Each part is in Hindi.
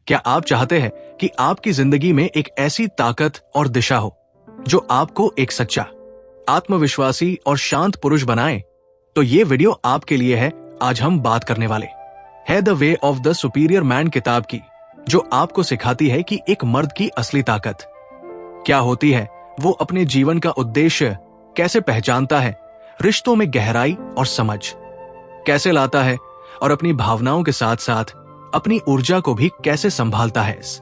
क्या आप चाहते हैं कि आपकी जिंदगी में एक ऐसी ताकत और दिशा हो जो आपको एक सच्चा, आत्मविश्वासी और शांत पुरुष बनाए? तो ये वीडियो आपके लिए है। आज हम बात करने वाले है the way of the superior man किताब की, जो आपको सिखाती है कि एक मर्द की असली ताकत क्या होती है, वो अपने जीवन का उद्देश्य कैसे पहचानता है, रिश्तों में गहराई और समझ कैसे लाता है और अपनी भावनाओं के साथ साथ अपनी ऊर्जा को भी कैसे संभालता है। इस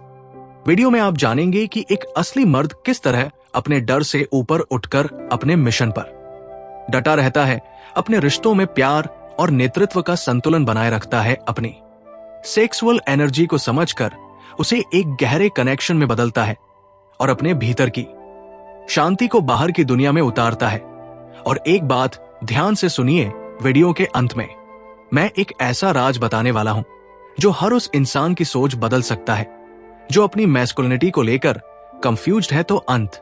वीडियो में आप जानेंगे कि एक असली मर्द किस तरह अपने डर से ऊपर उठकर अपने मिशन पर डटा रहता है, अपने रिश्तों में प्यार और नेतृत्व का संतुलन बनाए रखता है, अपनी सेक्सुअल एनर्जी को समझकर उसे एक गहरे कनेक्शन में बदलता है और अपने भीतर की शांति को बाहर की दुनिया में उतारता है। और एक बात ध्यान से सुनिए, वीडियो के अंत में मैं एक ऐसा राज बताने वाला हूं जो हर उस इंसान की सोच बदल सकता है जो अपनी मैस्कुलिनिटी को लेकर कंफ्यूज्ड है। तो अंत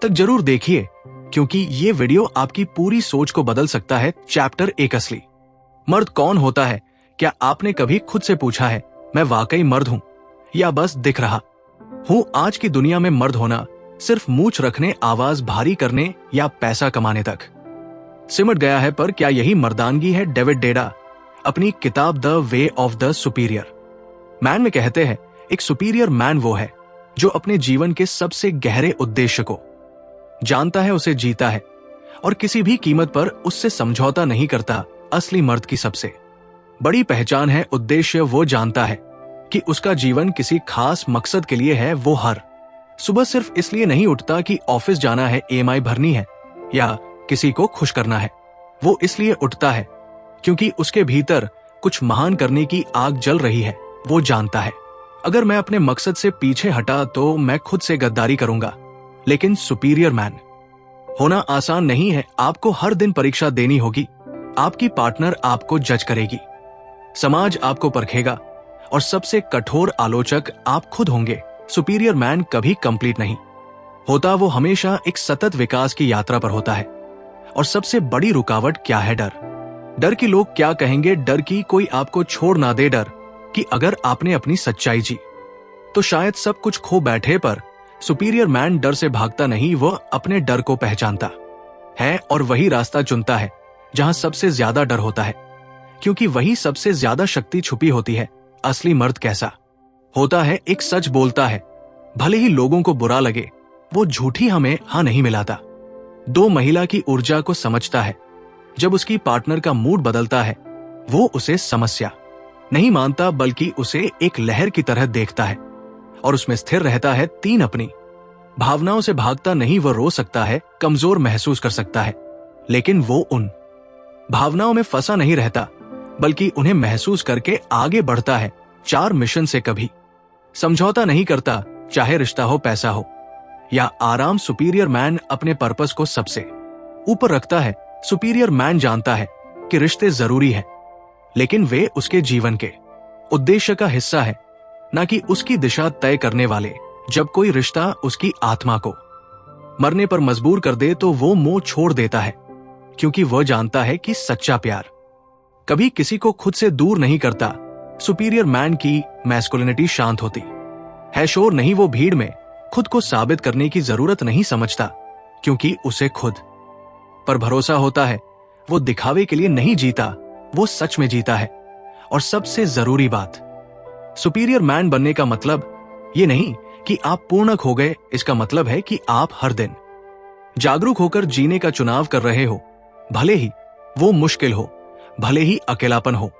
तक जरूर देखिए, क्योंकि ये वीडियो आपकी पूरी सोच को बदल सकता है। चैप्टर 1, असली मर्द कौन होता है? क्या आपने कभी खुद से पूछा है, मैं वाकई मर्द हूं या बस दिख रहा हूं? आज की दुनिया में मर्द होना सिर्फ मूंछ रखने, आवाज भारी करने या पैसा कमाने तक सिमट गया है। पर क्या यही मर्दानगी है? डेविड डेडा अपनी किताब the way of the superior man में कहते हैं, एक सुपीरियर मैन वो है जो अपने जीवन के सबसे गहरे उद्देश्य को जानता है, उसे जीता है और किसी भी कीमत पर उससे समझौता नहीं करता। असली मर्द की सबसे बड़ी पहचान है उद्देश्य। वो जानता है कि उसका जीवन किसी खास मकसद के लिए है। वो हर सुबह सिर्फ इसलिए नहीं उठता कि ऑफिस जाना है, EMI भरनी है या किसी को खुश करना है। वो इसलिए उठता है क्योंकि उसके भीतर कुछ महान करने की आग जल रही है। वो जानता है, अगर मैं अपने मकसद से पीछे हटा तो मैं खुद से गद्दारी करूंगा। लेकिन सुपीरियर मैन होना आसान नहीं है। आपको हर दिन परीक्षा देनी होगी, आपकी पार्टनर आपको जज करेगी, समाज आपको परखेगा और सबसे कठोर आलोचक आप खुद होंगे। सुपीरियर मैन कभी कंप्लीट नहीं होता, वो हमेशा एक सतत विकास की यात्रा पर होता है। और सबसे बड़ी रुकावट क्या है? डर की लोग क्या कहेंगे, डर की कोई आपको छोड़ ना दे, डर कि अगर आपने अपनी सच्चाई जी तो शायद सब कुछ खो बैठे। पर सुपीरियर मैन डर से भागता नहीं, वह अपने डर को पहचानता है और वही रास्ता चुनता है जहां सबसे ज्यादा डर होता है, क्योंकि वही सबसे ज्यादा शक्ति छुपी होती है। असली मर्द कैसा होता है? एक सच बोलता है, भले ही लोगों को बुरा लगे। वो झूठी हमें हाँ नहीं मिलाता। 2 महिला की ऊर्जा को समझता है। जब उसकी पार्टनर का मूड बदलता है, वो उसे समस्या नहीं मानता बल्कि उसे एक लहर की तरह देखता है और उसमें स्थिर रहता है। 3 अपनी भावनाओं से भागता नहीं, वो रो सकता है, कमजोर महसूस कर सकता है, लेकिन वो उन भावनाओं में फंसा नहीं रहता बल्कि उन्हें महसूस करके आगे बढ़ता है। 4 मिशन से कभी समझौता नहीं करता, चाहे रिश्ता हो, पैसा हो या आराम। सुपीरियर मैन अपने पर्पस को सबसे ऊपर रखता है। सुपीरियर मैन जानता है कि रिश्ते जरूरी हैं, लेकिन वे उसके जीवन के उद्देश्य का हिस्सा है, न कि उसकी दिशा तय करने वाले। जब कोई रिश्ता उसकी आत्मा को मरने पर मजबूर कर दे तो वो मोह छोड़ देता है, क्योंकि वह जानता है कि सच्चा प्यार कभी किसी को खुद से दूर नहीं करता। सुपीरियर मैन की मैस्कुलिनिटी शांत होती है, शोर नहीं। वो भीड़ में खुद को साबित करने की जरूरत नहीं समझता, क्योंकि उसे खुद पर भरोसा होता है। वो दिखावे के लिए नहीं जीता, वो सच में जीता है। और सबसे जरूरी बात, सुपीरियर मैन बनने का मतलब ये नहीं कि आप पूर्णक हो गए। इसका मतलब है कि आप हर दिन जागरूक होकर जीने का चुनाव कर रहे हो, भले ही वो मुश्किल हो, भले ही अकेलापन हो।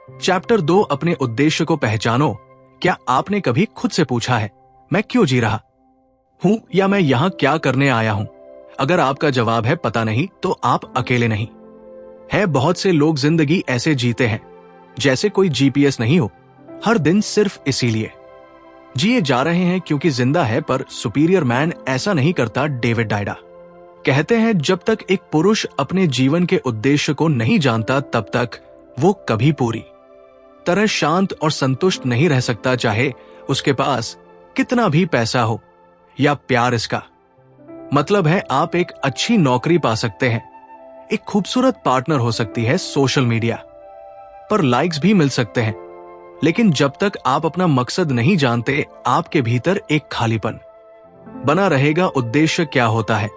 चैप्टर 2, अपने उद्देश्य को पहचानो। क्या आपने कभी खुद से पूछा है, मैं क्यों जी रहा हूं या मैं यहां क्या करने आया हूं? अगर आपका जवाब है पता नहीं, तो आप अकेले नहीं है। बहुत से लोग जिंदगी ऐसे जीते हैं जैसे कोई GPS नहीं हो, हर दिन सिर्फ इसीलिए जिए जा रहे हैं क्योंकि जिंदा है। पर सुपीरियर मैन ऐसा नहीं करता। डेविड डायडा कहते हैं, जब तक एक पुरुष अपने जीवन के उद्देश्य को नहीं जानता, तब तक वो कभी पूरी तरह शांत और संतुष्ट नहीं रह सकता, चाहे उसके पास कितना भी पैसा हो या प्यार। इसका मतलब है आप एक अच्छी नौकरी पा सकते हैं, एक खूबसूरत पार्टनर हो सकती है, सोशल मीडिया पर लाइक्स भी मिल सकते हैं, लेकिन जब तक आप अपना मकसद नहीं जानते, आपके भीतर एक खालीपन बना रहेगा। उद्देश्य क्या होता है?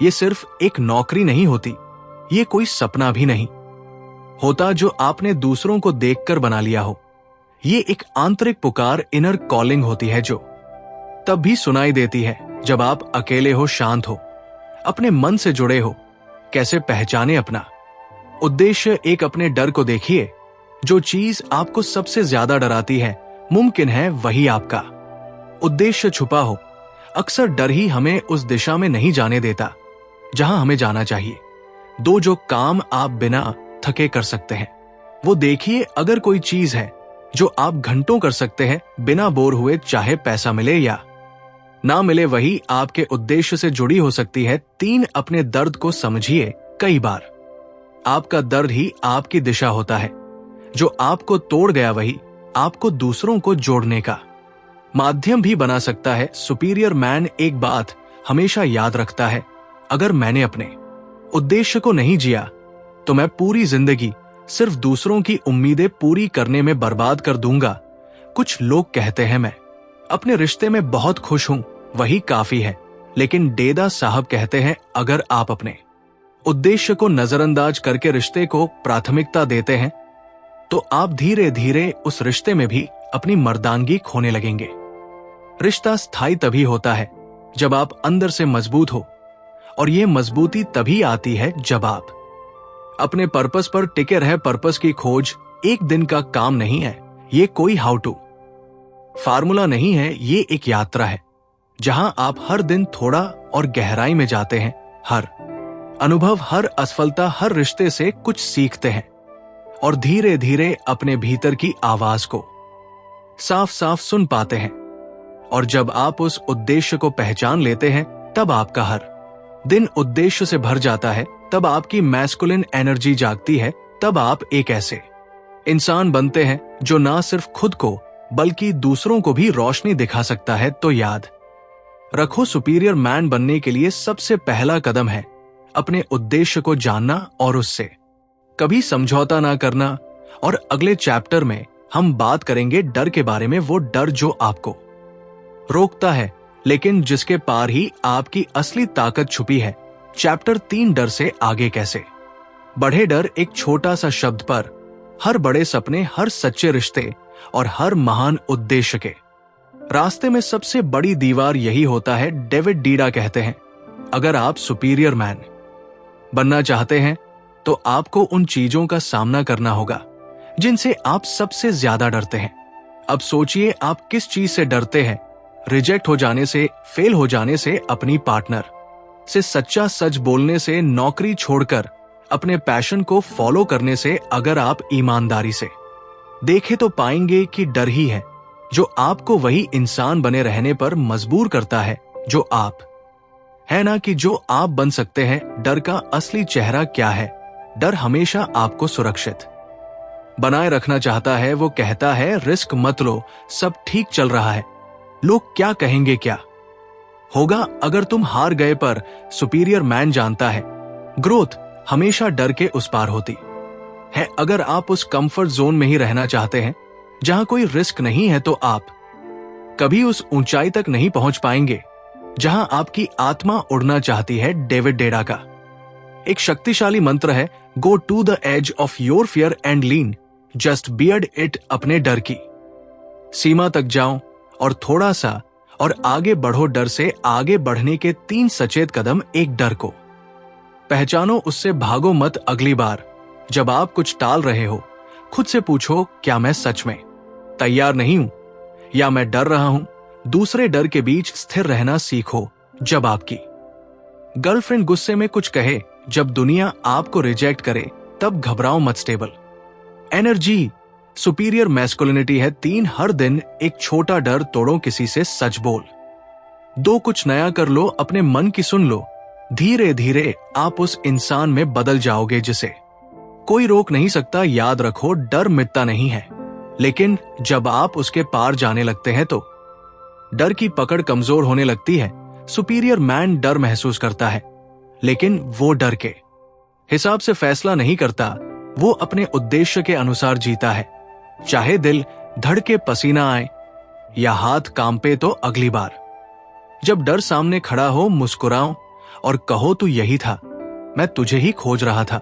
ये सिर्फ एक नौकरी नहीं होती, ये कोई सपना भी नहीं होता जो आपने दूसरों को देखकर बना लिया हो। ये एक आंतरिक पुकार, इनर कॉलिंग होती है, जो तब भी सुनाई देती है जब आप अकेले हो, शांत हो, अपने मन से जुड़े हो। कैसे पहचाने अपना उद्देश्य? एक अपने डर को देखिए। जो चीज आपको सबसे ज्यादा डराती है, मुमकिन है वही आपका उद्देश्य छुपा हो। अक्सर डर ही हमें उस दिशा में नहीं जाने देता जहां हमें जाना चाहिए। जो काम आप बिना थके कर सकते हैं, वो देखिए। अगर कोई चीज है जो आप घंटों कर सकते हैं बिना बोर हुए, चाहे पैसा मिले या ना मिले, वही आपके उद्देश्य से जुड़ी हो सकती है। 3, अपने दर्द को समझिए। कई बार आपका दर्द ही आपकी दिशा होता है। जो आपको तोड़ गया वही आपको दूसरों को जोड़ने का माध्यम भी बना सकता है। सुपीरियर मैन एक बात हमेशा याद रखता है, अगर मैंने अपने उद्देश्य को नहीं जिया तो मैं पूरी जिंदगी सिर्फ दूसरों की उम्मीदें पूरी करने में बर्बाद कर दूंगा। कुछ लोग कहते हैं मैं अपने रिश्ते में बहुत खुश हूं, वही काफी है। लेकिन डेदा साहब कहते हैं, अगर आप अपने उद्देश्य को नजरअंदाज करके रिश्ते को प्राथमिकता देते हैं तो आप धीरे धीरे उस रिश्ते में भी अपनी मर्दानगी खोने लगेंगे। रिश्ता स्थायी तभी होता है जब आप अंदर से मजबूत हो, और यह मजबूती तभी आती है जब आप अपने पर्पस पर टिके रहे। पर्पस की खोज एक दिन का काम नहीं है, ये कोई हाउ टू फार्मूला नहीं है, ये एक यात्रा है जहां आप हर दिन थोड़ा और गहराई में जाते हैं। हर अनुभव, हर असफलता, हर रिश्ते से कुछ सीखते हैं और धीरे धीरे अपने भीतर की आवाज को साफ साफ सुन पाते हैं। और जब आप उस उद्देश्य को पहचान लेते हैं, तब आपका हर दिन उद्देश्य से भर जाता है। तब आपकी मैस्कुलिन एनर्जी जागती है। तब आप एक ऐसे इंसान बनते हैं जो ना सिर्फ खुद को बल्कि दूसरों को भी रोशनी दिखा सकता है। तो याद रखो, सुपीरियर मैन बनने के लिए सबसे पहला कदम है अपने उद्देश्य को जानना और उससे कभी समझौता ना करना। और अगले चैप्टर में हम बात करेंगे डर के बारे में, वो डर जो आपको रोकता है लेकिन जिसके पार ही आपकी असली ताकत छुपी है। चैप्टर 3, डर से आगे कैसे बढ़े। डर एक छोटा सा शब्द पर हर बड़े सपने, हर सच्चे रिश्ते और हर महान उद्देश्य के रास्ते में सबसे बड़ी दीवार यही होता है। डेविड डीडा कहते हैं, अगर आप सुपीरियर मैन बनना चाहते हैं तो आपको उन चीजों का सामना करना होगा जिनसे आप सबसे ज्यादा डरते हैं। अब सोचिए, आप किस चीज से डरते हैं? रिजेक्ट हो जाने से, फेल हो जाने से, अपनी पार्टनर से सच्चा सच बोलने से, नौकरी छोड़कर अपने पैशन को फॉलो करने से। अगर आप ईमानदारी से देखें तो पाएंगे कि डर ही है जो आपको वही इंसान बने रहने पर मजबूर करता है जो आप है, ना कि जो आप बन सकते हैं। डर का असली चेहरा क्या है? डर हमेशा आपको सुरक्षित बनाए रखना चाहता है। वो कहता है, रिस्क मत लो, सब ठीक चल रहा है, लोग क्या कहेंगे, क्या होगा अगर तुम हार गए। पर सुपीरियर मैन जानता है ग्रोथ हमेशा डर के उस पार होती है। अगर आप उस कंफर्ट जोन में ही रहना चाहते हैं जहां कोई रिस्क नहीं है, तो आप कभी उस ऊंचाई तक नहीं पहुंच पाएंगे जहां आपकी आत्मा उड़ना चाहती है। डेविड डेडा का एक शक्तिशाली मंत्र है, go to the edge of your fear and lean, just beard it. अपने डर की सीमा तक जाओ और थोड़ा सा और आगे बढ़ो। डर से आगे बढ़ने के 3 सचेत कदम। एक, डर को पहचानो, उससे भागो मत। अगली बार जब आप कुछ टाल रहे हो, खुद से पूछो, क्या मैं सच में तैयार नहीं हूं या मैं डर रहा हूं? दूसरे डर के बीच स्थिर रहना सीखो। जब आपकी गर्लफ्रेंड गुस्से में कुछ कहे, जब दुनिया आपको रिजेक्ट करे, तब घबराओ मत। स्टेबल एनर्जी सुपीरियर मैस्कुलिनिटी है। 3, हर दिन एक छोटा डर तोड़ो, किसी से सच बोल 2, कुछ नया कर लो, अपने मन की सुन लो। धीरे धीरे आप उस इंसान में बदल जाओगे जिसे कोई रोक नहीं सकता। याद रखो, डर मिटता नहीं है, लेकिन जब आप उसके पार जाने लगते हैं तो डर की पकड़ कमजोर होने लगती है। सुपीरियर मैन डर महसूस करता है, लेकिन वो डर के हिसाब से फैसला नहीं करता, वो अपने उद्देश्य के अनुसार जीता है। चाहे दिल धड़के पसीना आए या हाथ कांपे तो अगली बार। जब डर सामने खड़ा हो मुस्कुराओ और कहो तू यही था, मैं तुझे ही खोज रहा था,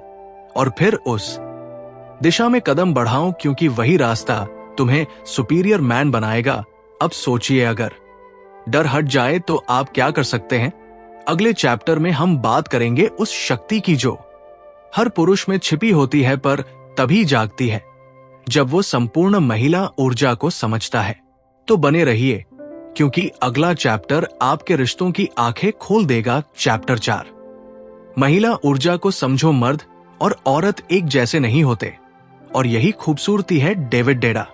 और फिर उस दिशा में कदम बढ़ाओ, क्योंकि वही रास्ता तुम्हें सुपीरियर मैन बनाएगा। अब सोचिए, अगर डर हट जाए तो आप क्या कर सकते हैं? अगले चैप्टर में हम बात करेंगे उस शक्ति की जो हर पुरुष में छिपी होती है, पर तभी जागती है जब वो संपूर्ण महिला ऊर्जा को समझता है। तो बने रहिए, क्योंकि अगला चैप्टर आपके रिश्तों की आंखें खोल देगा। चैप्टर 4, महिला ऊर्जा को समझो। मर्द और औरत एक जैसे नहीं होते, और यही खूबसूरती है। डेविड डेडा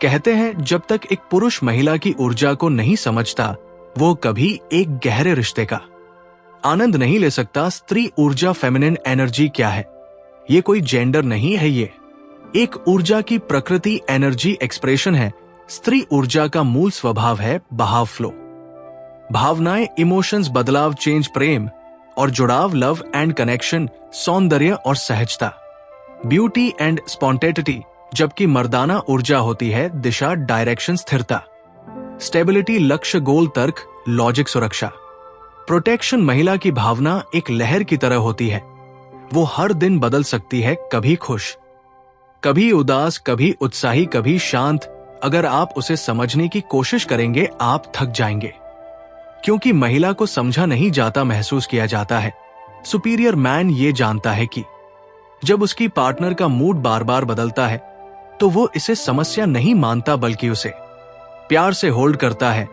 कहते हैं, जब तक एक पुरुष महिला की ऊर्जा को नहीं समझता, वो कभी एक गहरे रिश्ते का आनंद नहीं ले सकता। स्त्री ऊर्जा, फेमिनिन एनर्जी क्या है? ये कोई जेंडर नहीं है, ये एक ऊर्जा की प्रकृति, एनर्जी एक्सप्रेशन है। स्त्री ऊर्जा का मूल स्वभाव है बहाव, फ्लो, भावनाएं, इमोशंस, बदलाव, चेंज, प्रेम और जुड़ाव, लव एंड कनेक्शन, सौंदर्य और सहजता, ब्यूटी एंड स्पॉन्टेनिटी। जबकि मर्दाना ऊर्जा होती है दिशा, डायरेक्शन, स्थिरता, स्टेबिलिटी, लक्ष्य, गोल, तर्क, लॉजिक, सुरक्षा, प्रोटेक्शन। महिला की भावना एक लहर की तरह होती है, वो हर दिन बदल सकती है, कभी खुश, कभी उदास, कभी उत्साही, कभी शांत। अगर आप उसे समझने की कोशिश करेंगे, आप थक जाएंगे, क्योंकि महिला को समझा नहीं जाता, महसूस किया जाता है। सुपीरियर मैन ये जानता है कि जब उसकी पार्टनर का मूड बार बार बदलता है, तो वो इसे समस्या नहीं मानता, बल्कि उसे प्यार से होल्ड करता है।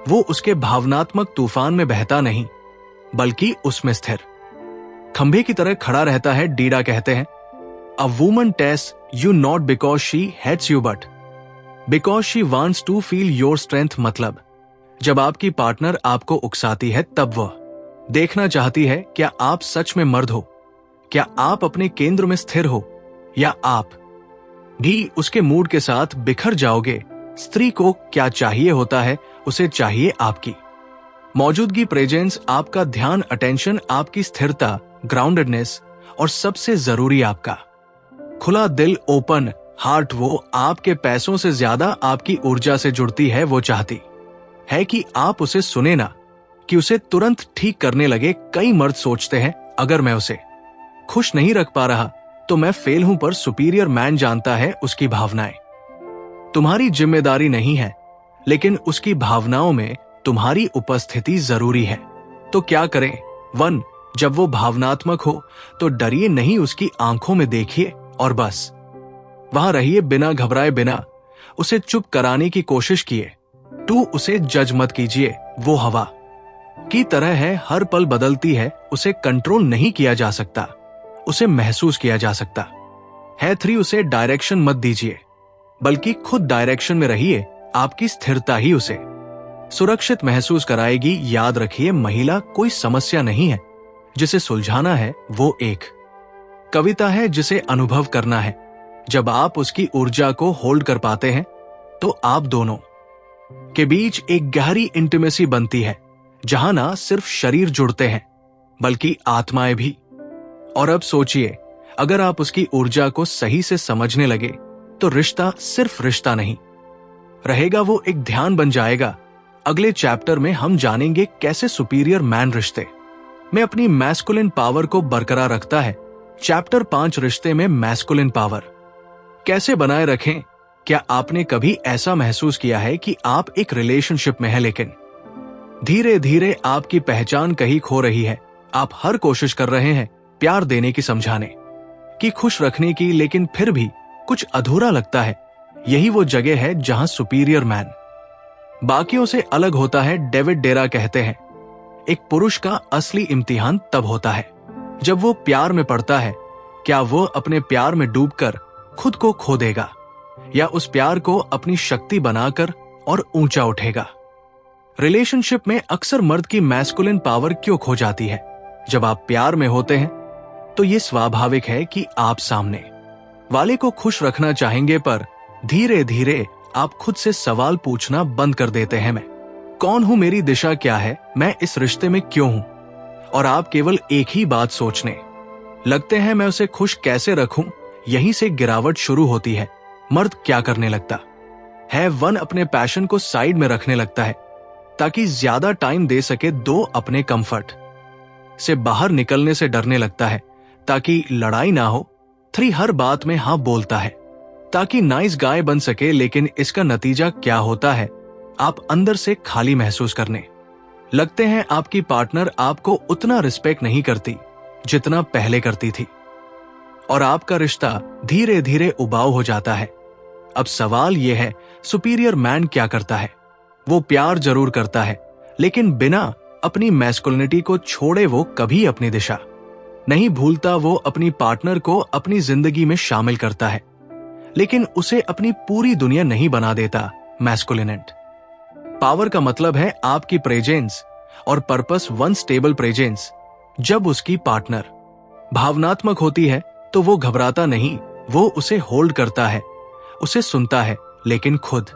वो उसके भावनात्मक तूफान में बहता नहीं, बल्कि उसमें स्थिर खंभे की तरह खड़ा रहता है। डीडा कहते हैं, a woman test you not because she hates you, but because she wants to feel your strength. मतलब जब आपकी पार्टनर आपको उकसाती है, तब वह देखना चाहती है क्या आप सच में मर्द हो, क्या आप अपने केंद्र में स्थिर हो, या आप भी उसके मूड के साथ बिखर जाओगे। स्त्री को क्या चाहिए होता है? उसे चाहिए आपकी मौजूदगी, प्रेजेंस, आपका ध्यान, अटेंशन, आपकी स्थिरता, ग्राउंडेडनेस, और सबसे जरूरी आपका खुला दिल, ओपन हार्ट। वो आपके पैसों से ज्यादा आपकी ऊर्जा से जुड़ती है। वो चाहती है कि आप उसे सुने, ना कि उसे तुरंत ठीक करने लगे। कई मर्द सोचते हैं, अगर मैं उसे खुश नहीं रख पा रहा तो मैं फेल हूं, पर सुपीरियर मैन जानता है उसकी भावनाएं तुम्हारी जिम्मेदारी नहीं है, लेकिन उसकी भावनाओं में तुम्हारी उपस्थिति जरूरी है। तो क्या करें? 1, जब वो भावनात्मक हो तो डरिए नहीं, उसकी आंखों में देखिए और बस वहां रहिए, बिना घबराए, बिना उसे चुप कराने की कोशिश किए। 2, उसे जज मत कीजिए, वो हवा की तरह है, हर पल बदलती है, उसे कंट्रोल नहीं किया जा सकता, उसे महसूस किया जा सकता है। 3, उसे डायरेक्शन मत दीजिए, बल्कि खुद डायरेक्शन में रहिए। आपकी स्थिरता ही उसे सुरक्षित महसूस कराएगी। याद रखिए, महिला कोई समस्या नहीं है जिसे सुलझाना है, वो एक कविता है जिसे अनुभव करना है। जब आप उसकी ऊर्जा को होल्ड कर पाते हैं, तो आप दोनों के बीच एक गहरी इंटीमेसी बनती है, जहां ना सिर्फ शरीर जुड़ते हैं, बल्कि आत्माएं भी। और अब सोचिए, अगर आप उसकी ऊर्जा को सही से समझने लगे, तो रिश्ता सिर्फ रिश्ता नहीं रहेगा, वो एक ध्यान बन जाएगा। अगले चैप्टर में हम जानेंगे कैसे सुपीरियर मैन रिश्ते में अपनी मैस्कुलिन पावर को बरकरार रखता है। चैप्टर 5, रिश्ते में मैस्कुलिन पावर कैसे बनाए रखें। क्या आपने कभी ऐसा महसूस किया है कि आप एक रिलेशनशिप में हैं, लेकिन धीरे धीरे आपकी पहचान कहीं खो रही है? आप हर कोशिश कर रहे हैं प्यार देने की, समझाने की, खुश रखने की, लेकिन फिर भी कुछ अधूरा लगता है। यही वो जगह है जहां सुपीरियर मैन बाकियों से अलग होता है। डेविड डेरा कहते हैं, एक पुरुष का असली इम्तिहान तब होता है जब वो प्यार में पड़ता है। क्या वो अपने प्यार में डूबकर खुद को खो देगा, या उस प्यार को अपनी शक्ति बनाकर और ऊंचा उठेगा? रिलेशनशिप में अक्सर मर्द की मैस्कुलिन पावर क्यों खो जाती है? जब आप प्यार में होते हैं तो ये स्वाभाविक है कि आप सामने वाले को खुश रखना चाहेंगे, पर धीरे धीरे आप खुद से सवाल पूछना बंद कर देते हैं। मैं कौन हूं? मेरी दिशा क्या है? मैं इस रिश्ते में क्यों हूं? और आप केवल एक ही बात सोचने लगते हैं, मैं उसे खुश कैसे रखूं? यहीं से गिरावट शुरू होती है। मर्द क्या करने लगता है 1 अपने पैशन को साइड में रखने लगता है ताकि ज्यादा टाइम दे सके 2 अपने कंफर्ट से बाहर निकलने से डरने लगता है ताकि लड़ाई ना हो। 3 हर बात में हाँ बोलता है ताकि नाइस गाय बन सके, लेकिन इसका नतीजा क्या होता है? आप अंदर से खाली महसूस करने लगते हैं। आपकी पार्टनर आपको उतना रिस्पेक्ट नहीं करती जितना पहले करती थी और आपका रिश्ता धीरे धीरे उबाऊ हो जाता है। अब सवाल यह है, सुपीरियर मैन क्या करता है? वो प्यार जरूर करता है, लेकिन बिना अपनी मैस्कुलिनिटी को छोड़े वो कभी अपनी दिशा नहीं भूलता। वो अपनी पार्टनर को अपनी जिंदगी में शामिल करता है, लेकिन उसे अपनी पूरी दुनिया नहीं बना देता मैस्कुलिनेंट। पावर का मतलब है आपकी प्रेजेंस और पर्पस 1 स्टेबल प्रेजेंस। जब उसकी पार्टनर भावनात्मक होती है तो वो घबराता नहीं, वो उसे होल्ड करता है, उसे सुनता है, लेकिन खुद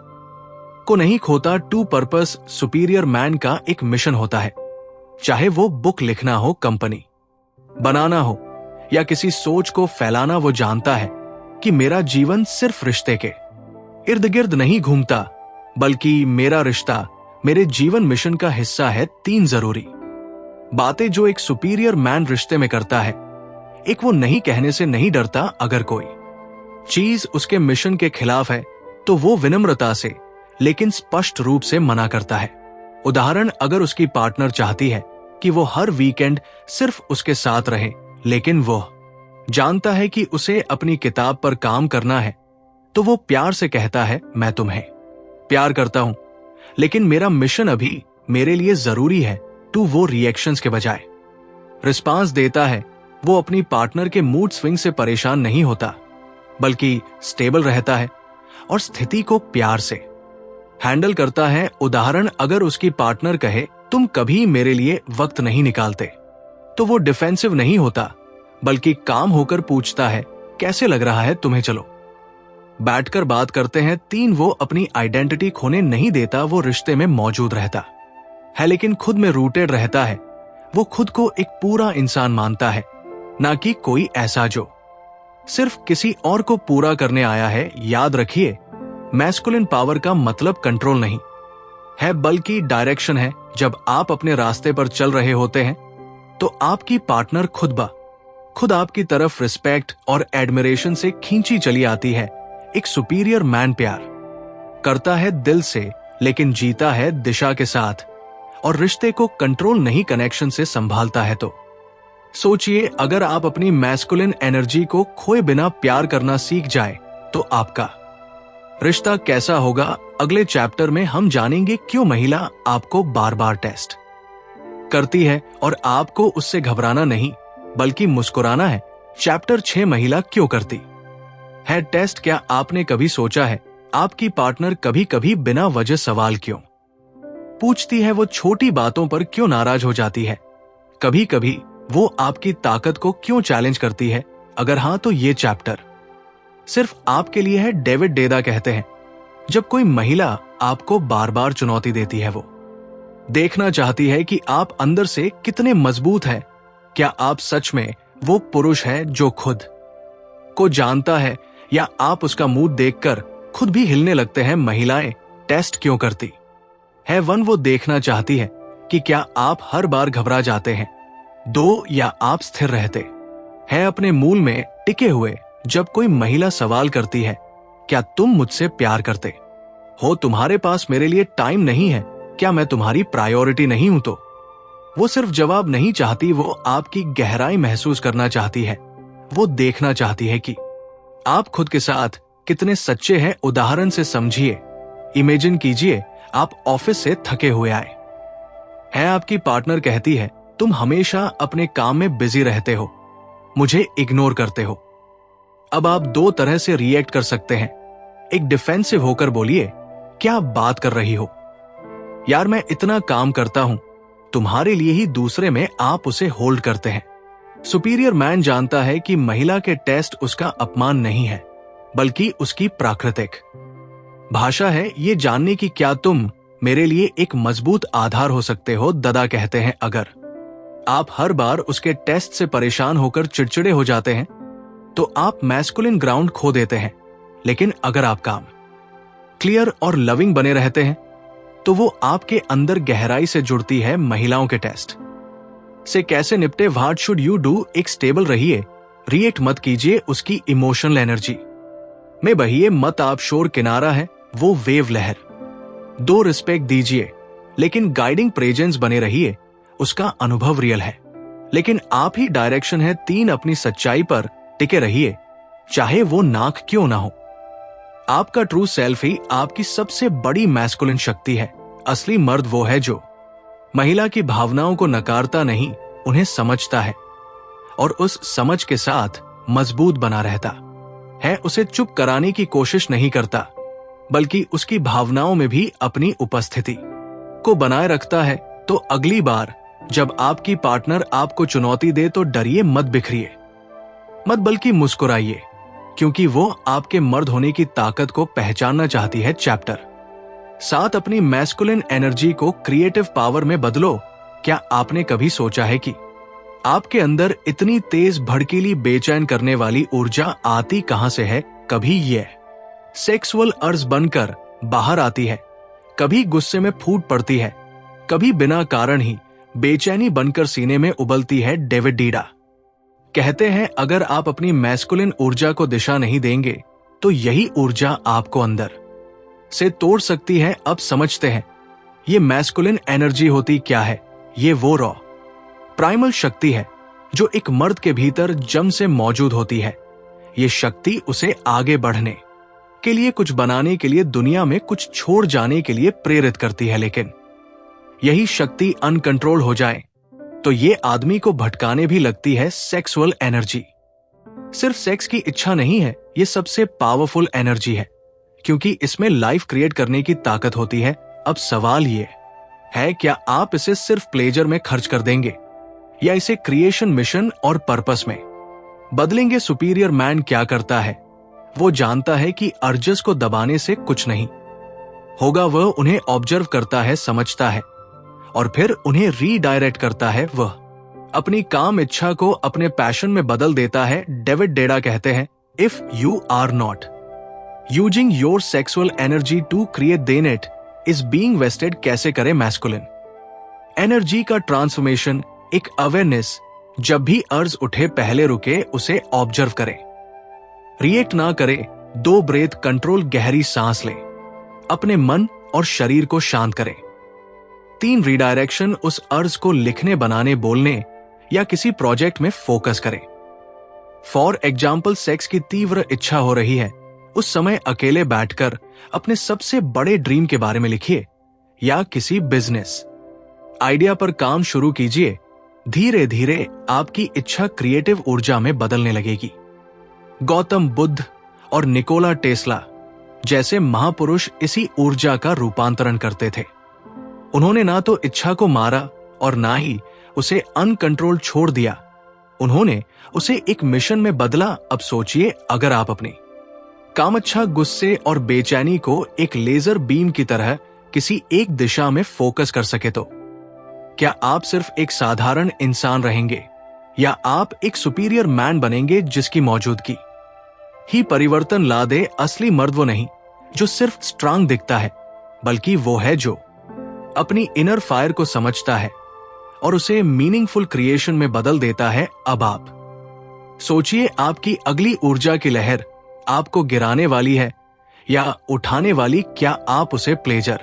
को नहीं खोता। 2 पर्पस सुपीरियर मैन का एक मिशन होता है, चाहे वो बुक लिखना हो, कंपनी बनाना हो या किसी सोच को फैलाना। वो जानता है कि मेरा जीवन सिर्फ रिश्ते के इर्द गिर्द नहीं घूमता, बल्कि मेरा रिश्ता मेरे जीवन मिशन का हिस्सा है। 3 जरूरी बातें जो एक सुपीरियर मैन रिश्ते में करता है। एक, वो नहीं कहने से नहीं डरता। अगर कोई चीज उसके मिशन के खिलाफ है तो वो विनम्रता से लेकिन स्पष्ट रूप से मना करता है। उदाहरण, अगर उसकी पार्टनर चाहती है कि वो हर वीकेंड सिर्फ उसके साथ रहे, लेकिन वो जानता है कि उसे अपनी किताब पर काम करना है, तो वो प्यार से कहता है, मैं तुम्हें प्यार करता हूं, लेकिन मेरा मिशन अभी मेरे लिए जरूरी है। टू वो रिएक्शंस के बजाय रिस्पांस देता है। वो अपनी पार्टनर के मूड स्विंग से परेशान नहीं होता, बल्कि स्टेबल रहता है और स्थिति को प्यार से हैंडल करता है। उदाहरण, अगर उसकी पार्टनर कहे, तुम कभी मेरे लिए वक्त नहीं निकालते, तो वो डिफेंसिव नहीं होता, बल्कि काम होकर पूछता है, कैसे लग रहा है तुम्हें? चलो बैठकर बात करते हैं। 3, वो अपनी आइडेंटिटी खोने नहीं देता। वो रिश्ते में मौजूद रहता है, लेकिन खुद में रूटेड रहता है। वो खुद को एक पूरा इंसान मानता है, ना कि कोई ऐसा जो सिर्फ किसी और को पूरा करने आया है। याद रखिए, मैस्कुलिन पावर का मतलब कंट्रोल नहीं है, बल्कि डायरेक्शन है। जब आप अपने रास्ते पर चल रहे होते हैं तो आपकी पार्टनर खुद आपकी तरफ रिस्पेक्ट और एडमिरेशन से खींची चली आती है। एक सुपीरियर मैन प्यार करता है दिल से, लेकिन जीता है दिशा के साथ, और रिश्ते को कंट्रोल नहीं कनेक्शन से संभालता है। तो सोचिए, अगर आप अपनी मैस्कुलिन एनर्जी को खोए बिना प्यार करना सीख जाए तो आपका रिश्ता कैसा होगा? अगले चैप्टर में हम जानेंगे क्यों महिला आपको बार बार टेस्ट करती है और आपको उससे घबराना नहीं बल्कि मुस्कुराना है। चैप्टर 6, महिला क्यों करती है टेस्ट? क्या आपने कभी सोचा है आपकी पार्टनर कभी कभी बिना वजह सवाल क्यों पूछती है? वो छोटी बातों पर क्यों नाराज हो जाती है? कभी कभी वो आपकी ताकत को क्यों चैलेंज करती है? अगर हां, तो ये चैप्टर सिर्फ आपके लिए है। डेविड डेदा कहते हैं, जब कोई महिला आपको बार बार चुनौती देती है, वो देखना चाहती है कि आप अंदर से कितने मजबूत हैं। क्या आप सच में वो पुरुष है जो खुद को जानता है, या आप उसका मूड देखकर खुद भी हिलने लगते हैं? महिलाएं टेस्ट क्यों करती है? 1, वो देखना चाहती है कि क्या आप हर बार घबरा जाते हैं। 2, या आप स्थिर रहते हैं अपने मूल में टिके हुए। जब कोई महिला सवाल करती है, क्या तुम मुझसे प्यार करते हो? तुम्हारे पास मेरे लिए टाइम नहीं है? क्या मैं तुम्हारी प्रायोरिटी नहीं हूं? तो वो सिर्फ जवाब नहीं चाहती, वो आपकी गहराई महसूस करना चाहती है। वो देखना चाहती है कि आप खुद के साथ कितने सच्चे हैं। उदाहरण से समझिए, इमेजिन कीजिए आप ऑफिस से थके हुए आए हैं। आपकी पार्टनर कहती है, तुम हमेशा अपने काम में बिजी रहते हो, मुझे इग्नोर करते हो। अब आप 2 तरह से रिएक्ट कर सकते हैं। एक, डिफेंसिव होकर बोलिए, क्या बात कर रही हो यार, मैं इतना काम करता हूं तुम्हारे लिए ही। दूसरे में आप उसे होल्ड करते हैं। सुपीरियर मैन जानता है कि महिला के टेस्ट उसका अपमान नहीं है, बल्कि उसकी प्राकृतिक भाषा है ये जानने की, क्या तुम मेरे लिए एक मजबूत आधार हो सकते हो? ददा कहते हैं, अगर आप हर बार उसके टेस्ट से परेशान होकर चिड़चिड़े हो जाते हैं तो आप मैस्कुलिन ग्राउंड खो देते हैं। लेकिन अगर आप काम क्लियर और लविंग बने रहते हैं, तो वो आपके अंदर गहराई से जुड़ती है महिलाओं के टेस्ट से कैसे निपटे व्हाट शुड यू डू। एक स्टेबल रहिए, रिएक्ट मत कीजिए उसकी इमोशनल एनर्जी में बहिए मत, आप शोर किनारा है वो वेव लहर। दो रिस्पेक्ट दीजिए लेकिन गाइडिंग प्रेजेंस बने रहिए, उसका अनुभव रियल है लेकिन आप ही डायरेक्शन है। तीन अपनी सच्चाई पर टिके रहिए चाहे वो नाक क्यों ना हो। आपका ट्रू सेल्फ ही आपकी सबसे बड़ी मैस्कुलिन शक्ति है। असली मर्द वो है जो महिला की भावनाओं को नकारता नहीं, उन्हें समझता है और उस समझ के साथ मजबूत बना रहता है। उसे चुप कराने की कोशिश नहीं करता बल्कि उसकी भावनाओं में भी अपनी उपस्थिति को बनाए रखता है। तो अगली बार जब आपकी पार्टनर आपको चुनौती दे तो डरिए मत, बिखरिए मत, बल्कि मुस्कुराइए, क्योंकि वो आपके मर्द होने की ताकत को पहचानना चाहती है। चैप्टर 7, अपनी मैस्कुलिन एनर्जी को क्रिएटिव पावर में बदलो। क्या आपने कभी सोचा है कि आपके अंदर इतनी तेज, भड़कीली, बेचैन करने वाली ऊर्जा आती कहां से है? कभी ये सेक्सुअल अर्ज बनकर बाहर आती है, कभी गुस्से में फूट पड़ती है, कभी बिना कारण ही बेचैनी बनकर सीने में उबलती है। डेविड डीडा कहते हैं, अगर आप अपनी मैस्कुलिन ऊर्जा को दिशा नहीं देंगे तो यही ऊर्जा आपको अंदर से तोड़ सकती है। अब समझते हैं ये मैस्कुलिन एनर्जी होती क्या है। ये वो रॉ प्राइमल शक्ति है जो एक मर्द के भीतर जम से मौजूद होती है। ये शक्ति उसे आगे बढ़ने के लिए, कुछ बनाने के लिए, दुनिया में कुछ छोड़ जाने के लिए प्रेरित करती है। लेकिन यही शक्ति अनकंट्रोल हो जाए तो ये आदमी को भटकाने भी लगती है। सेक्सुअल एनर्जी सिर्फ सेक्स की इच्छा नहीं है, ये सबसे पावरफुल एनर्जी है क्योंकि इसमें लाइफ क्रिएट करने की ताकत होती है। अब सवाल ये है, क्या आप इसे सिर्फ प्लेजर में खर्च कर देंगे या इसे क्रिएशन, मिशन और पर्पस में बदलेंगे? सुपीरियर मैन क्या करता है? वो जानता है कि अर्जस को दबाने से कुछ नहीं होगा। वह उन्हें ऑब्जर्व करता है, समझता है और फिर उन्हें रीडायरेक्ट करता है। वह अपनी काम इच्छा को अपने पैशन में बदल देता है। डेविड डेडा कहते हैं, if you are not using your sexual energy to create, then it is being wasted. कैसे करें मैस्कुलिन एनर्जी का ट्रांसफॉर्मेशन? एक अवेयरनेस, जब भी अर्ज उठे पहले रुके, उसे ऑब्जर्व करें, रिएक्ट ना करें। 2 ब्रेथ कंट्रोल, गहरी सांस लें, अपने मन और शरीर को शांत करें। 3 रीडायरेक्शन, उस अर्ज को लिखने, बनाने, बोलने या किसी प्रोजेक्ट में फोकस करें। फॉर एग्जाम्पल, सेक्स की तीव्र इच्छा हो रही है, उस समय अकेले बैठकर अपने सबसे बड़े ड्रीम के बारे में लिखिए या किसी बिजनेस आइडिया पर काम शुरू कीजिए। धीरे धीरे आपकी इच्छा क्रिएटिव ऊर्जा में बदलने लगेगी। गौतम बुद्ध और निकोला टेस्ला जैसे महापुरुष इसी ऊर्जा का रूपांतरण करते थे। उन्होंने ना तो इच्छा को मारा और ना ही उसे अनकंट्रोल छोड़ दिया, उन्होंने उसे एक मिशन में बदला। अब सोचिए, अगर आप अपनी कामच्छा, गुस्से और बेचैनी को एक लेजर बीम की तरह किसी एक दिशा में फोकस कर सके तो क्या आप सिर्फ एक साधारण इंसान रहेंगे या आप एक सुपीरियर मैन बनेंगे जिसकी मौजूदगी ही परिवर्तन ला दे? असली मर्द वो नहीं जो सिर्फ स्ट्रांग दिखता है, बल्कि वो है जो अपनी इनर फायर को समझता है और उसे मीनिंगफुल क्रिएशन में बदल देता है। अब आप सोचिए, आपकी अगली ऊर्जा की लहर आपको गिराने वाली है या उठाने वाली? क्या आप उसे प्लेजर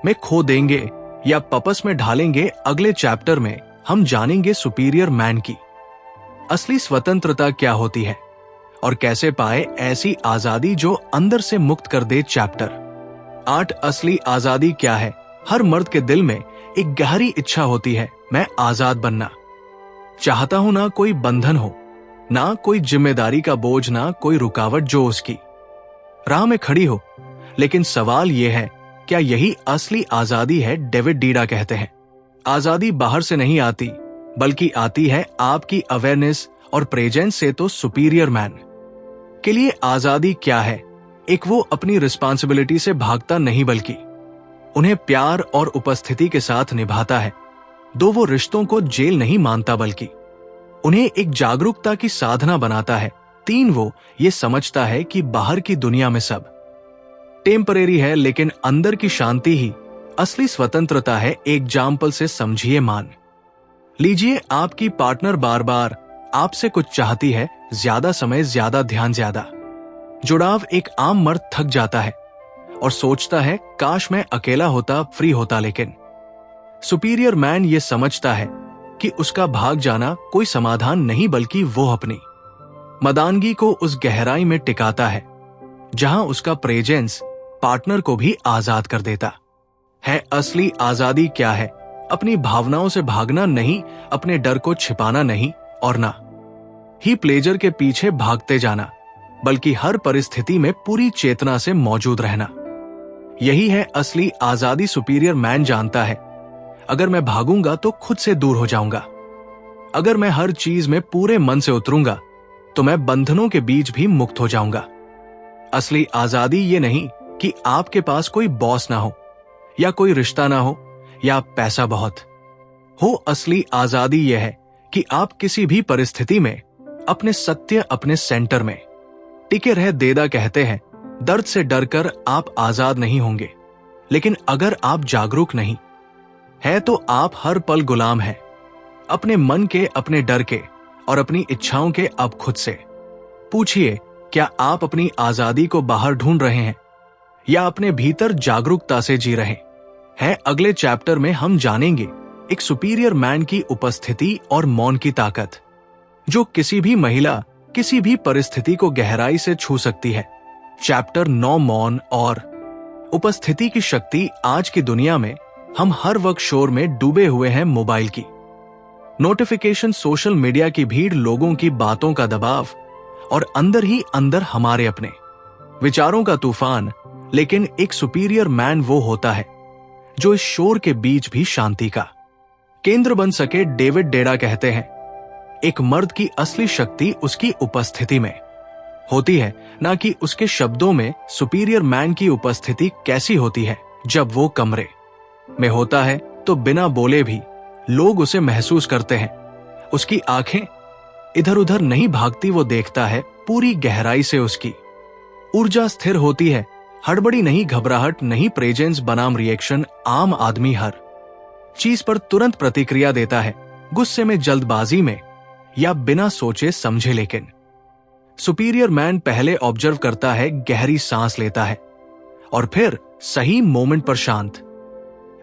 में खो देंगे या पर्पस में ढालेंगे? अगले चैप्टर में हम जानेंगे सुपीरियर मैन की असली स्वतंत्रता क्या होती है और कैसे पाए ऐसी आजादी जो अंदर से मुक्त कर दे। चैप्टर 8, असली आजादी क्या है? हर मर्द के दिल में एक गहरी इच्छा होती है, मैं आजाद बनना चाहता हूं। ना कोई बंधन हो, ना कोई जिम्मेदारी का बोझ, ना कोई रुकावट जो उसकी राह में खड़ी हो। लेकिन सवाल यह है, क्या यही असली आजादी है? डेविड डीडा कहते हैं, आजादी बाहर से नहीं आती बल्कि आती है आपकी अवेयरनेस और प्रेजेंस से। तो सुपीरियर मैन के लिए आजादी क्या है? एक वो अपनी रिस्पांसिबिलिटी से भागता नहीं बल्कि उन्हें प्यार और उपस्थिति के साथ निभाता है। 2, वो रिश्तों को जेल नहीं मानता बल्कि उन्हें एक जागरूकता की साधना बनाता है। 3, वो ये समझता है कि बाहर की दुनिया में सब टेम्परेरी है, लेकिन अंदर की शांति ही असली स्वतंत्रता है। एग्जाम्पल से समझिए। मान लीजिए आपकी पार्टनर बार बार आपसे कुछ चाहती है, ज्यादा समय, ज्यादा ध्यान, ज्यादा जुड़ाव। एक आम मर्द थक जाता है और सोचता है काश मैं अकेला होता, फ्री होता। लेकिन सुपीरियर मैन ये समझता है कि उसका भाग जाना कोई समाधान नहीं, बल्कि वो अपनी मदानगी को उस गहराई में टिकाता है जहां उसका प्रेजेंस पार्टनर को भी आजाद कर देता है। असली आजादी क्या है? अपनी भावनाओं से भागना नहीं, अपने डर को छिपाना नहीं, और ना ही प्लेजर के पीछे भागते जाना, बल्कि हर परिस्थिति में पूरी चेतना से मौजूद रहना। यही है असली आजादी। सुपीरियर मैन जानता है अगर मैं भागूंगा तो खुद से दूर हो जाऊंगा। अगर मैं हर चीज में पूरे मन से उतरूंगा तो मैं बंधनों के बीच भी मुक्त हो जाऊंगा। असली आजादी ये नहीं कि आपके पास कोई बॉस ना हो, या कोई रिश्ता ना हो, या पैसा बहुत हो। असली आजादी यह है कि आप किसी भी परिस्थिति में अपने सत्य, अपने सेंटर में टिके रहे। देदा कहते हैं दर्द से डरकर आप आजाद नहीं होंगे, लेकिन अगर आप जागरूक नहीं है तो आप हर पल गुलाम हैं, अपने मन के, अपने डर के और अपनी इच्छाओं के। अब खुद से पूछिए, क्या आप अपनी आजादी को बाहर ढूंढ रहे हैं या अपने भीतर जागरूकता से जी रहे हैं? अगले चैप्टर में हम जानेंगे एक सुपीरियर मैन की उपस्थिति और मौन की ताकत, जो किसी भी महिला, किसी भी परिस्थिति को गहराई से छू सकती है। चैप्टर 9, मौन और उपस्थिति की शक्ति। आज की दुनिया में हम हर वक्त शोर में डूबे हुए हैं। मोबाइल की नोटिफिकेशन, सोशल मीडिया की भीड़, लोगों की बातों का दबाव और अंदर ही अंदर हमारे अपने विचारों का तूफान। लेकिन एक सुपीरियर मैन वो होता है जो इस शोर के बीच भी शांति का केंद्र बन सके। डेविड डेडा कहते हैं एक मर्द की असली शक्ति उसकी उपस्थिति में होती है, ना कि उसके शब्दों में। सुपीरियर मैन की उपस्थिति कैसी होती है? जब वो कमरे में होता है तो बिना बोले भी लोग उसे महसूस करते हैं। उसकी आंखें इधर उधर नहीं भागती, वो देखता है पूरी गहराई से। उसकी ऊर्जा स्थिर होती है, हड़बड़ी नहीं, घबराहट नहीं, प्रेजेंस बनाम रिएक्शन। आम आदमी हर चीज पर तुरंत प्रतिक्रिया देता है, गुस्से में, जल्दबाजी में या बिना सोचे समझे। लेकिन सुपीरियर मैन पहले ऑब्जर्व करता है, गहरी सांस लेता है और फिर सही मोमेंट पर शांत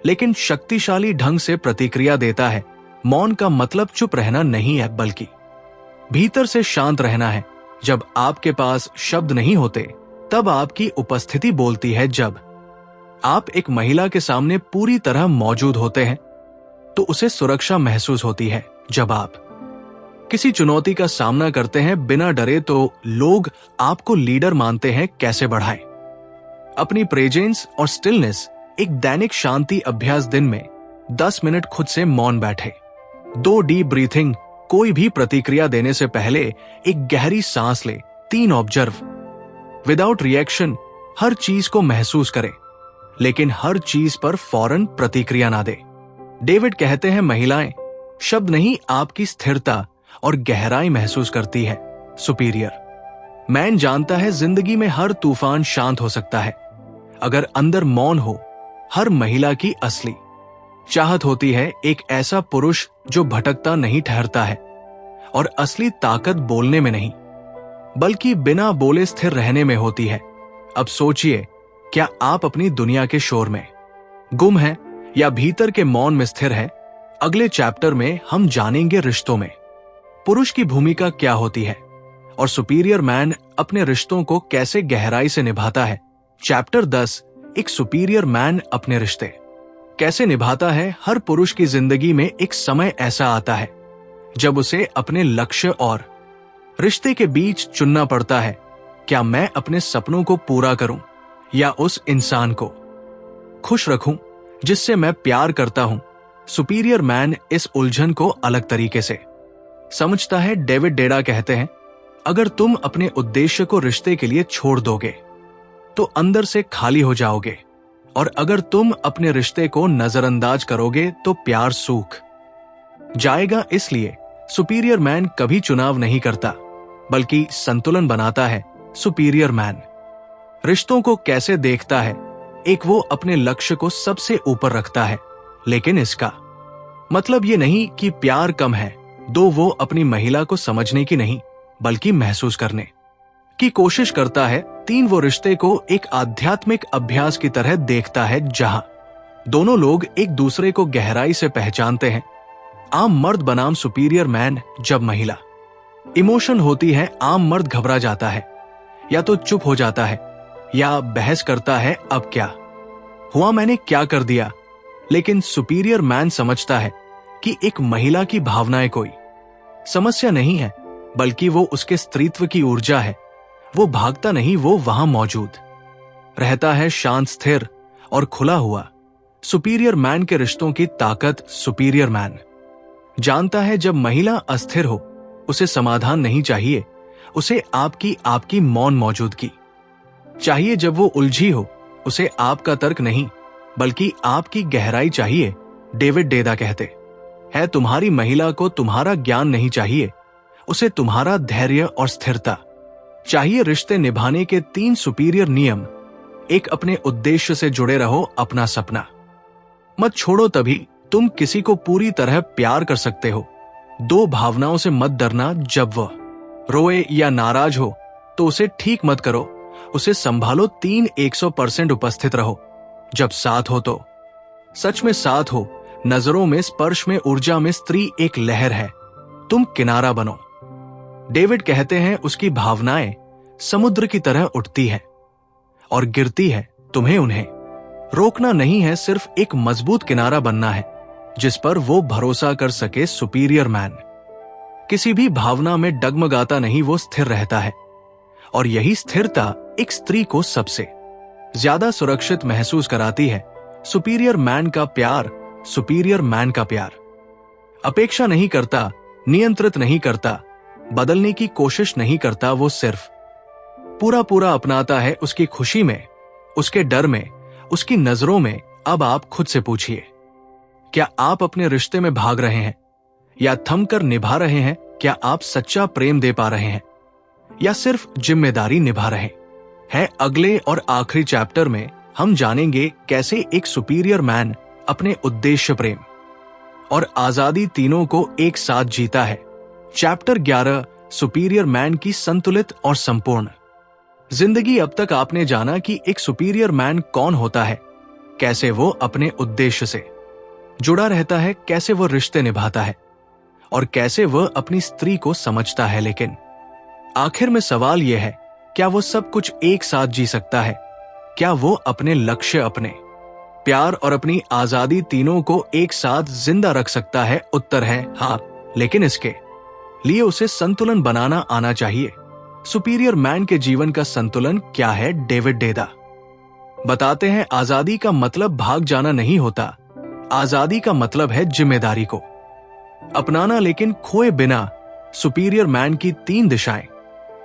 लेकिन शक्तिशाली ढंग से प्रतिक्रिया देता है। मौन का मतलब चुप रहना नहीं है, बल्कि भीतर से शांत रहना है। जब आपके पास शब्द नहीं होते तब आपकी उपस्थिति बोलती है। जब आप एक महिला के सामने पूरी तरह मौजूद होते हैं तो उसे सुरक्षा महसूस होती है। जब आप किसी चुनौती का सामना करते हैं बिना डरे तो लोग आपको लीडर मानते हैं। कैसे बढ़ाएं अपनी प्रेजेंस और स्टिलनेस? एक दैनिक शांति अभ्यास। दिन में 10 मिनट खुद से मौन बैठे। 2 डीप ब्रीथिंग। कोई भी प्रतिक्रिया देने से पहले एक गहरी सांस ले। 3 ऑब्जर्व विदाउट रिएक्शन। हर चीज को महसूस करें, लेकिन हर चीज पर फौरन प्रतिक्रिया ना दे। डेविड कहते हैं महिलाएं शब्द नहीं, आपकी स्थिरता और गहराई महसूस करती है। सुपीरियर मैन जानता है जिंदगी में हर तूफान शांत हो सकता है अगर अंदर मौन हो। हर महिला की असली चाहत होती है एक ऐसा पुरुष जो भटकता नहीं, ठहरता है। और असली ताकत बोलने में नहीं, बल्कि बिना बोले स्थिर रहने में होती है। अब सोचिए, क्या आप अपनी दुनिया के शोर में गुम हैं या भीतर के मौन में स्थिर हैं? अगले चैप्टर में हम जानेंगे रिश्तों में पुरुष की भूमिका क्या होती है और सुपीरियर मैन अपने रिश्तों को कैसे गहराई से निभाता है। चैप्टर 10, एक सुपीरियर मैन अपने रिश्ते कैसे निभाता है। हर पुरुष की जिंदगी में एक समय ऐसा आता है जब उसे अपने लक्ष्य और रिश्ते के बीच चुनना पड़ता है। क्या मैं अपने सपनों को पूरा करूं या उस इंसान को खुश रखूं जिससे मैं प्यार करता हूं? सुपीरियर मैन इस उलझन को अलग तरीके से समझता है। डेविड डेडा कहते हैं अगर तुम अपने उद्देश्य को रिश्ते के लिए छोड़ दोगे तो अंदर से खाली हो जाओगे, और अगर तुम अपने रिश्ते को नजरअंदाज करोगे तो प्यार सूख जाएगा। इसलिए सुपीरियर मैन कभी चुनाव नहीं करता, बल्कि संतुलन बनाता है। सुपीरियर मैन रिश्तों को कैसे देखता है, एक वो अपने लक्ष्य को सबसे ऊपर रखता है, लेकिन इसका मतलब ये नहीं कि प्यार कम है, दो वो अपनी महिला को समझने की नहीं बल्कि महसूस करने की कोशिश करता है। तीन, वो रिश्ते को एक आध्यात्मिक अभ्यास की तरह देखता है जहां दोनों लोग एक दूसरे को गहराई से पहचानते हैं। आम मर्द बनाम सुपीरियर मैन। जब महिला इमोशन होती है, आम मर्द घबरा जाता है, या तो चुप हो जाता है या बहस करता है, अब क्या हुआ, मैंने क्या कर दिया। लेकिन सुपीरियर मैन समझता है कि एक महिला की भावनाएं कोई समस्या नहीं है, बल्कि वो उसके स्त्रीत्व की ऊर्जा है। वो भागता नहीं, वो वहां मौजूद रहता है, शांत, स्थिर और खुला हुआ। सुपीरियर मैन के रिश्तों की ताकत। सुपीरियर मैन जानता है जब महिला अस्थिर हो, उसे समाधान नहीं चाहिए, उसे आपकी मौन मौजूदगी चाहिए। जब वो उलझी हो, उसे आपका तर्क नहीं बल्कि आपकी गहराई चाहिए। डेविड डेदा कहते हैं, तुम्हारी महिला को तुम्हारा ज्ञान नहीं चाहिए, उसे तुम्हारा धैर्य और स्थिरता चाहिए। रिश्ते निभाने के 3 सुपीरियर नियम। एक, अपने उद्देश्य से जुड़े रहो, अपना सपना मत छोड़ो, तभी तुम किसी को पूरी तरह प्यार कर सकते हो। 2, भावनाओं से मत डरना, जब वह रोए या नाराज हो तो उसे ठीक मत करो, उसे संभालो। 3, 100% उपस्थित रहो, जब साथ हो तो सच में साथ हो। नजरों में, स्पर्श में, ऊर्जा में स्त्री एक लहर है, तुम किनारा बनो। डेविड कहते हैं, उसकी भावनाएं समुद्र की तरह उठती है और गिरती है, तुम्हें उन्हें रोकना नहीं है, सिर्फ एक मजबूत किनारा बनना है जिस पर वो भरोसा कर सके। सुपीरियर मैन किसी भी भावना में डगमगाता नहीं, वो स्थिर रहता है, और यही स्थिरता एक स्त्री को सबसे ज्यादा सुरक्षित महसूस कराती है। सुपीरियर मैन का प्यार। सुपीरियर मैन का प्यार अपेक्षा नहीं करता, नियंत्रित नहीं करता, बदलने की कोशिश नहीं करता, वो सिर्फ पूरा अपनाता है, उसकी खुशी में, उसके डर में, उसकी नजरों में। अब आप खुद से पूछिए, क्या आप अपने रिश्ते में भाग रहे हैं या थमकर निभा रहे हैं? क्या आप सच्चा प्रेम दे पा रहे हैं या सिर्फ जिम्मेदारी निभा रहे हैं? अगले और आखिरी चैप्टर में हम जानेंगे कैसे एक सुपीरियर मैन अपने उद्देश्य, प्रेम और आजादी तीनों को एक साथ जीता है। चैप्टर 11, सुपीरियर मैन की संतुलित और संपूर्ण जिंदगी। अब तक आपने जाना कि एक सुपीरियर मैन कौन होता है, कैसे वो अपने उद्देश्य से जुड़ा रहता है, कैसे वो रिश्ते निभाता है और कैसे वह अपनी स्त्री को समझता है। लेकिन आखिर में सवाल यह है, क्या वो सब कुछ एक साथ जी सकता है? क्या वो अपने लक्ष्य, अपने प्यार और अपनी आजादी तीनों को एक साथ जिंदा रख सकता है? उत्तर है हाँ, लेकिन इसके लिए उसे संतुलन बनाना आना चाहिए। सुपीरियर मैन के जीवन का संतुलन क्या है? डेविड डेदा बताते हैं, आजादी का मतलब भाग जाना नहीं होता, आजादी का मतलब है जिम्मेदारी को अपनाना लेकिन खोए बिना। सुपीरियर मैन की 3 दिशाएं।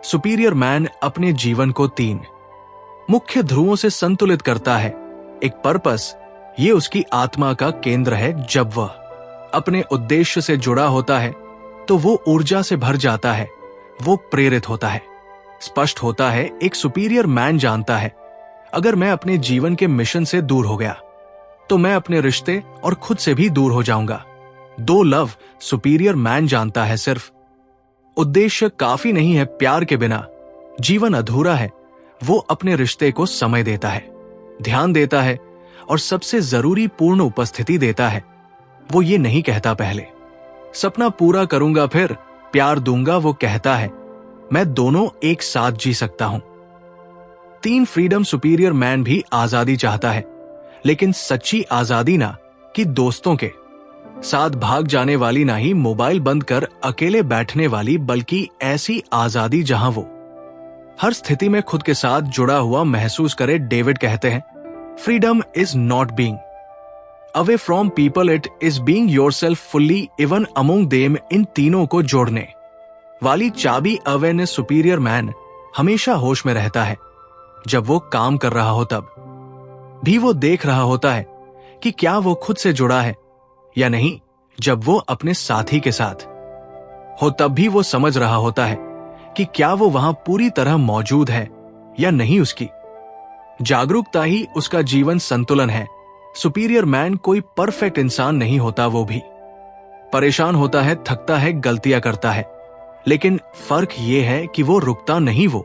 सुपीरियर मैन अपने जीवन को 3 मुख्य ध्रुवों से संतुलित करता है। एक, पर्पस, ये उसकी आत्मा का केंद्र है। जब वह अपने उद्देश्य से जुड़ा होता है तो वो ऊर्जा से भर जाता है, वो प्रेरित होता है, स्पष्ट होता है। एक सुपीरियर मैन जानता है, अगर मैं अपने जीवन के मिशन से दूर हो गया तो मैं अपने रिश्ते और खुद से भी दूर हो जाऊंगा। 2, लव। सुपीरियर मैन जानता है, सिर्फ उद्देश्य काफी नहीं है, प्यार के बिना जीवन अधूरा है। वो अपने रिश्ते को समय देता है, ध्यान देता है और सबसे जरूरी पूर्ण उपस्थिति देता है। वो ये नहीं कहता पहले सपना पूरा करूंगा फिर प्यार दूंगा, वो कहता है मैं दोनों एक साथ जी सकता हूं। 3, फ्रीडम। सुपीरियर मैन भी आजादी चाहता है, लेकिन सच्ची आजादी ना कि दोस्तों के साथ भाग जाने वाली, ना ही मोबाइल बंद कर अकेले बैठने वाली, बल्कि ऐसी आजादी जहां वो हर स्थिति में खुद के साथ जुड़ा हुआ महसूस करे। डेविड कहते हैं, freedom is not being away from people, it is being yourself fully even among them. इन तीनों को जोड़ने वाली चाबी अवेयरनेस। सुपीरियर मैन हमेशा होश में रहता है, जब वो काम कर रहा हो तब भी वो देख रहा होता है कि क्या वो खुद से जुड़ा है या नहीं। जब वो अपने साथी के साथ हो तब भी वो समझ रहा होता है कि क्या वो वहां पूरी तरह मौजूद है या नहीं। उसकी जागरूकता ही उसका जीवन संतुलन है। सुपीरियर मैन कोई परफेक्ट इंसान नहीं होता, वो भी परेशान होता है, थकता है, गलतियां करता है, लेकिन फर्क ये है कि वो रुकता नहीं, वो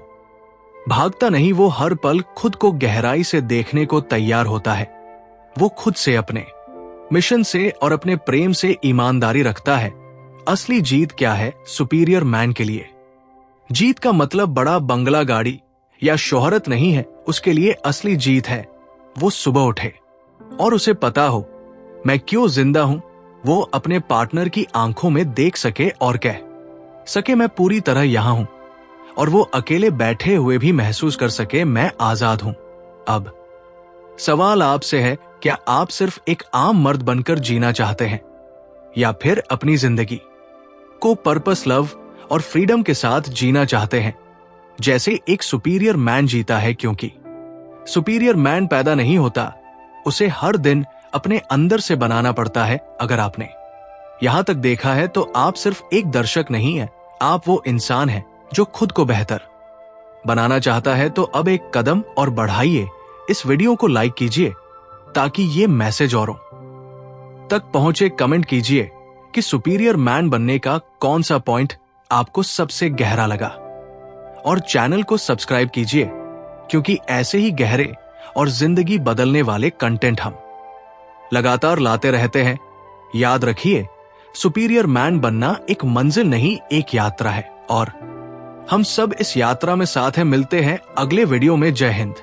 भागता नहीं, वो हर पल खुद को गहराई से देखने को तैयार होता है। वो खुद से, अपने मिशन से और अपने प्रेम से ईमानदारी रखता है। असली जीत क्या है सुपीरियर मैन के लिए? जीत का मतलब बड़ा बंगला, गाड़ी या शोहरत नहीं है। उसके लिए असली जीत है वो सुबह उठे और उसे पता हो मैं क्यों जिंदा हूं। वो अपने पार्टनर की आंखों में देख सके और कह सके मैं पूरी तरह यहां हूं, और वो अकेले बैठे हुए भी महसूस कर सके मैं आजाद हूं। अब सवाल आपसे है, क्या आप सिर्फ एक आम मर्द बनकर जीना चाहते हैं, या फिर अपनी जिंदगी को पर्पस, लव और फ्रीडम के साथ जीना चाहते हैं जैसे एक सुपीरियर मैन जीता है? क्योंकि सुपीरियर मैन पैदा नहीं होता, उसे हर दिन अपने अंदर से बनाना पड़ता है। अगर आपने यहां तक देखा है तो आप सिर्फ एक दर्शक नहीं है, आप वो इंसान हैं जो खुद को बेहतर बनाना चाहता है। तो अब एक कदम और बढ़ाइए, इस वीडियो को लाइक कीजिए ताकि ये मैसेज औरों तक पहुंचे। कमेंट कीजिए कि सुपीरियर मैन बनने का कौन सा पॉइंट आपको सबसे गहरा लगा, और चैनल को सब्सक्राइब कीजिए क्योंकि ऐसे ही गहरे और जिंदगी बदलने वाले कंटेंट हम लगातार लाते रहते हैं। याद रखिए, सुपीरियर मैन बनना एक मंजिल नहीं, एक यात्रा है, और हम सब इस यात्रा में साथ हैं। मिलते हैं अगले वीडियो में। जय हिंद।